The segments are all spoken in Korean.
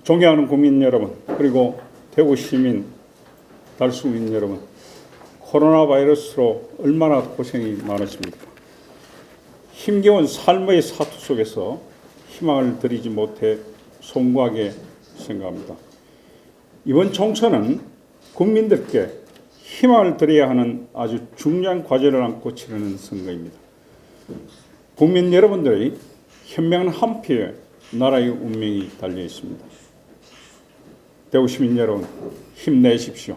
존경하는 국민 여러분, 그리고 대구 시민, 달수민 여러분, 코로나 바이러스로 얼마나 고생이 많으십니까? 힘겨운 삶의 사투 속에서 희망을 드리지 못해 송구하게 생각합니다. 이번 총선은 국민들께 희망을 드려야 하는 아주 중요한 과제를 안고 치르는 선거입니다. 국민 여러분들의 현명한 한 표에 나라의 운명이 달려 있습니다. 대구 시민 여러분, 힘내십시오.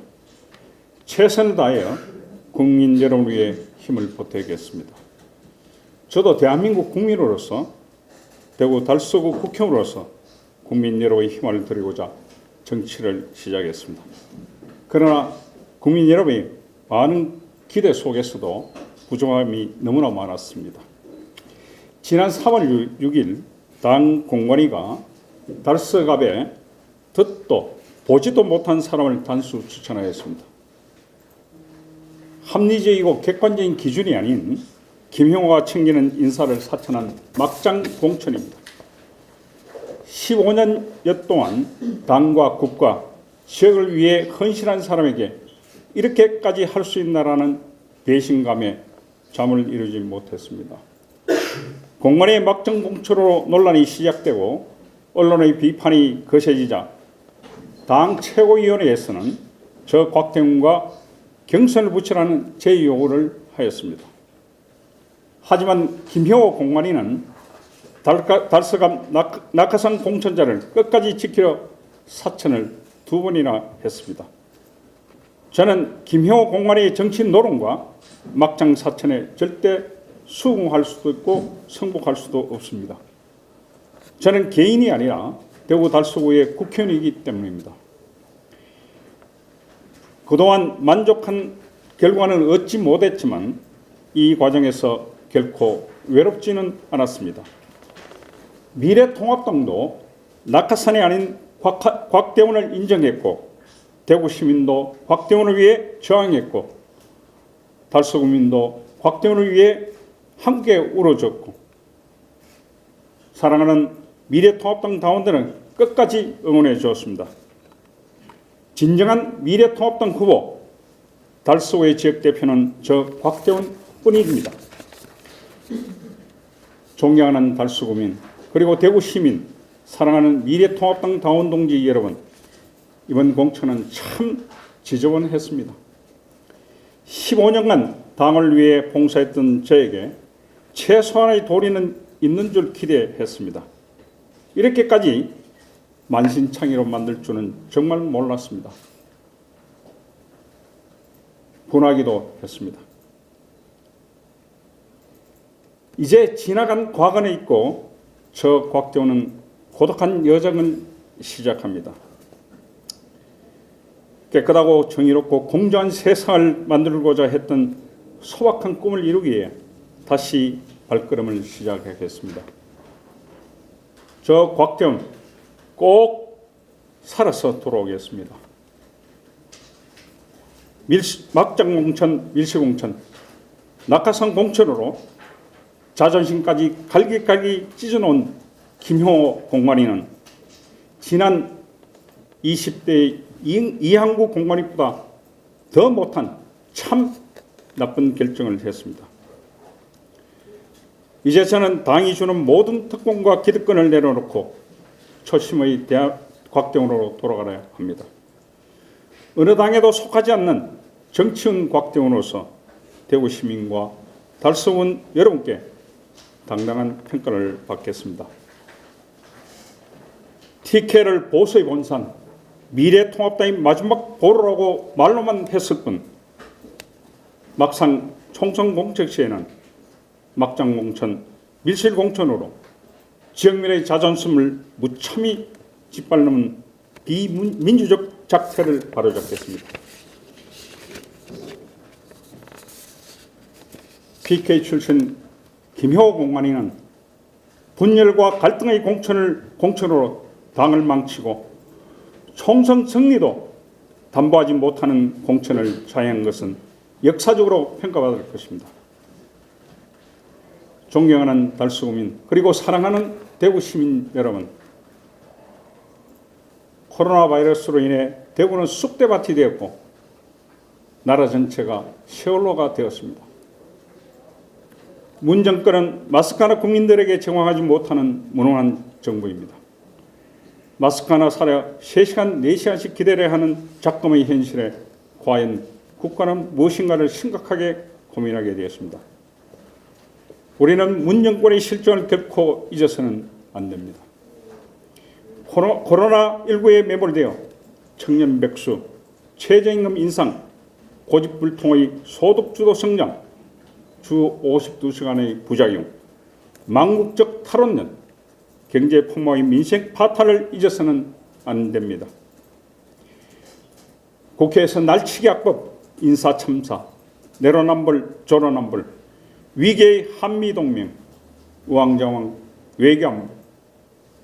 최선을 다하여 국민 여러분을 위해 힘을 보태겠습니다. 저도 대한민국 국민으로서, 대구 달서구 국회의원으로서 국민 여러분의 힘을 드리고자 정치를 시작했습니다. 그러나 국민 여러분의 많은 기대 속에서도 부족함이 너무나 많았습니다. 지난 3월 6일 당 공관위가 달서갑에 듣도 보지도 못한 사람을 단수 추천하였습니다. 합리적이고 객관적인 기준이 아닌 김형호가 챙기는 인사를 사천한 막장 공천입니다. 15년여 동안 당과 국가, 지역을 위해 헌신한 사람에게 이렇게까지 할 수 있나라는 배신감에 잠을 이루지 못했습니다. 공관의 막장 공천으로 논란이 시작되고 언론의 비판이 거세지자 당 최고위원회에서는 저 곽태웅과 경선을 붙이라는 제 요구를 하였습니다. 하지만 김형호 공관위는 달서갑 낙하산 공천자를 끝까지 지키려 사천을 2번이나 했습니다. 저는 김형호 공관위의 정치 노론과 막장 사천에 절대 수긍할 수도 있고 승복할 수도 없습니다. 저는 개인이 아니라 대구 달서구의 국회의원이기 때문입니다. 그동안 만족한 결과는 얻지 못했지만 이 과정에서 결코 외롭지는 않았습니다. 미래통합당도 낙하산이 아닌 곽태웅을 인정했고 대구 시민도 곽태웅을 위해 저항했고 달서구민도 곽태웅을 위해 함께 울어줬고 사랑하는 미래통합당 당원들은 끝까지 응원해 주었습니다. 진정한 미래통합당 후보 달서구의 지역대표는 저 곽태웅 뿐입니다. 존경하는 달서구민 그리고 대구 시민, 사랑하는 미래통합당 당원 동지 여러분, 이번 공천은 참 지저분했습니다. 15년간 당을 위해 봉사했던 저에게 최소한의 도리는 있는 줄 기대했습니다. 이렇게까지 만신창이로 만들 줄은 정말 몰랐습니다. 분하기도 했습니다. 이제 지나간 과거는 있고 저 곽태웅은 고독한 여정을 시작합니다. 깨끗하고 정의롭고 공정한 세상을 만들고자 했던 소박한 꿈을 이루기 위해 다시 발걸음을 시작하겠습니다. 저 곽태웅 꼭 살아서 돌아오겠습니다. 막장 공천, 밀실공천, 낙하산 공천으로 자존심까지 갈기갈기 찢어놓은 김형호 공관위는 지난 20대 이항구 공관위보다 더 못한 참 나쁜 결정을 했습니다. 이제 저는 당이 주는 모든 특권과 기득권을 내려놓고 초심의 곽태웅으로 돌아가야 합니다. 어느 당에도 속하지 않는 정치인 곽태웅으로서 대구 시민과 달서군 여러분께 당당한 평가를 받겠습니다. TK를 보수의 본산, 미래통합당의 마지막 보루라고 말로만 했을 뿐 막상 총선 공천 시에는 막장 공천, 밀실 공천으로 지역민의 자존심을 무참히 짓밟는 비민주적 작태를 바로잡겠습니다. PK 출신 김형호 공관위는 분열과 갈등의 공천으로 당을 망치고 총선 승리도 담보하지 못하는 공천을 자행한 것은 역사적으로 평가받을 것입니다. 존경하는 달서구민 그리고 사랑하는 대구 시민 여러분, 코로나 바이러스로 인해 대구는 쑥대밭이 되었고 나라 전체가 세월호가 되었습니다. 문 정권은 마스크 하나 국민들에게 제공하지 못하는 무능한 정부입니다. 마스크 하나 사려 3시간, 4시간씩 기다려야 하는 작금의 현실에 과연 국가는 무엇인가를 심각하게 고민하게 되었습니다. 우리는 문 정권의 실정을 결코 잊어서는 안 됩니다. 코로나19에 매몰되어 청년 백수, 최저임금 인상, 고집불통의 소득주도 성장, 주 52시간의 부작용, 망국적 탈원전, 경제 폭망의 민생 파탄을 잊어서는 안 됩니다. 국회에서 날치기 악법, 인사참사, 내로남불, 조로남불, 위계의 한미동맹, 우왕좌왕, 외교안보,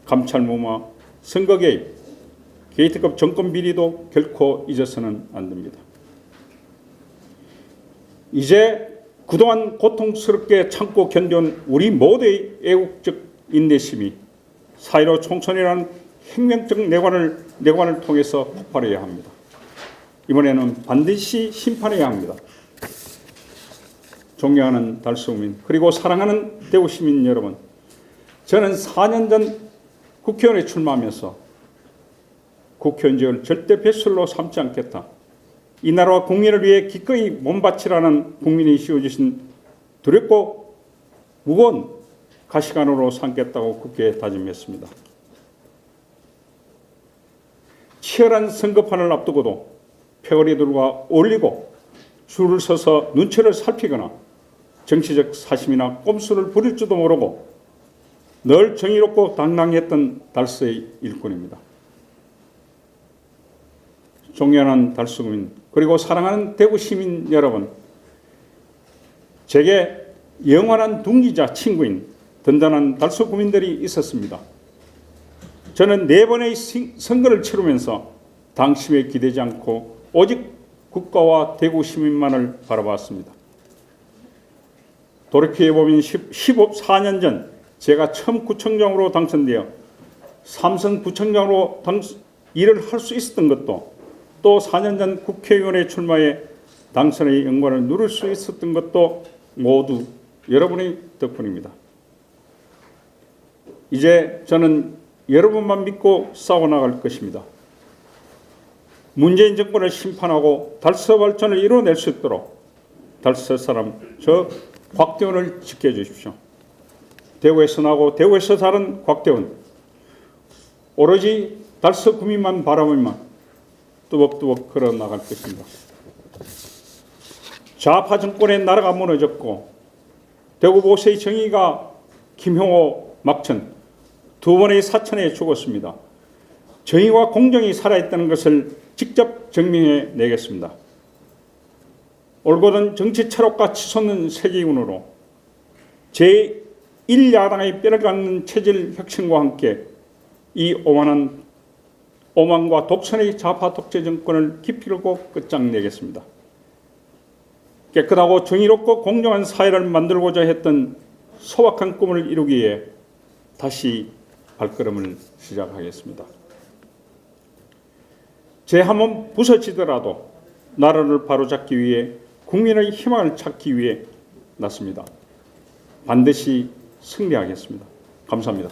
감찰무마, 선거개입, 게이트급 정권 비리도 결코 잊어서는 안 됩니다. 이제 그동안 고통스럽게 참고 견뎌온 우리 모두의 애국적 인내심이 4.15 총선이라는 혁명적 내관을 통해서 폭발해야 합니다. 이번에는 반드시 심판해야 합니다. 존경하는 달서구민 그리고 사랑하는 대구 시민 여러분, 저는 4년 전 국회의원에 출마하면서 국회의원직을 절대 배설로 삼지 않겠다. 이 나라와 국민을 위해 기꺼이 몸바치라는 국민이 씌워주신 두렵고 무거운 가시관으로 삼겠다고 국회에 다짐했습니다. 치열한 선거판을 앞두고도 패거리들과 어울리고 줄을 서서 눈치를 살피거나 정치적 사심이나 꼼수를 부릴 줄도 모르고 늘 정의롭고 당당했던 달서의 일꾼입니다. 존경하는 달서구민 그리고 사랑하는 대구 시민 여러분, 제게 영원한 둥기자 친구인 든든한 달서구민들이 있었습니다. 저는 4번의 선거를 치르면서 당심에 기대지 않고 오직 국가와 대구 시민만을 바라봤습니다. 돌이켜보면 14년 전 제가 처음 구청장으로 당선되어 삼선 구청장으로 일을 할 수 있었던 것도, 또 4년 전 국회의원에 출마해 당선의 영광을 누릴 수 있었던 것도 모두 여러분의 덕분입니다. 이제 저는 여러분만 믿고 싸워나갈 것입니다. 문재인 정권을 심판하고 달서 발전을 이뤄낼 수 있도록 달서 사람 저 곽대원을 지켜주십시오. 대구에서 나고 대구에서 자란 곽대원, 오로지 달서 구민만 바라보면 뚜벅뚜벅 걸어 나갈 것입니다. 좌파 정권의 나라가 무너졌고 대구 보세의 정의가 김형호, 막천 두 번의 사천에 죽었습니다. 정의와 공정이 살아있다는 것을 직접 증명해 내겠습니다. 올곧은 정치 철학과 치솟는 세계군으로 제1야당의 뼈를 깎는 체질 혁신과 함께 이 오만과 독선의 좌파 독재 정권을 기필고 끝장내겠습니다. 깨끗하고 정의롭고 공정한 사회를 만들고자 했던 소박한 꿈을 이루기 위해 다시 발걸음을 시작하겠습니다. 제 한 몸 부서지더라도 나라를 바로잡기 위해 국민의 희망을 찾기 위해 났습니다. 반드시 승리하겠습니다. 감사합니다.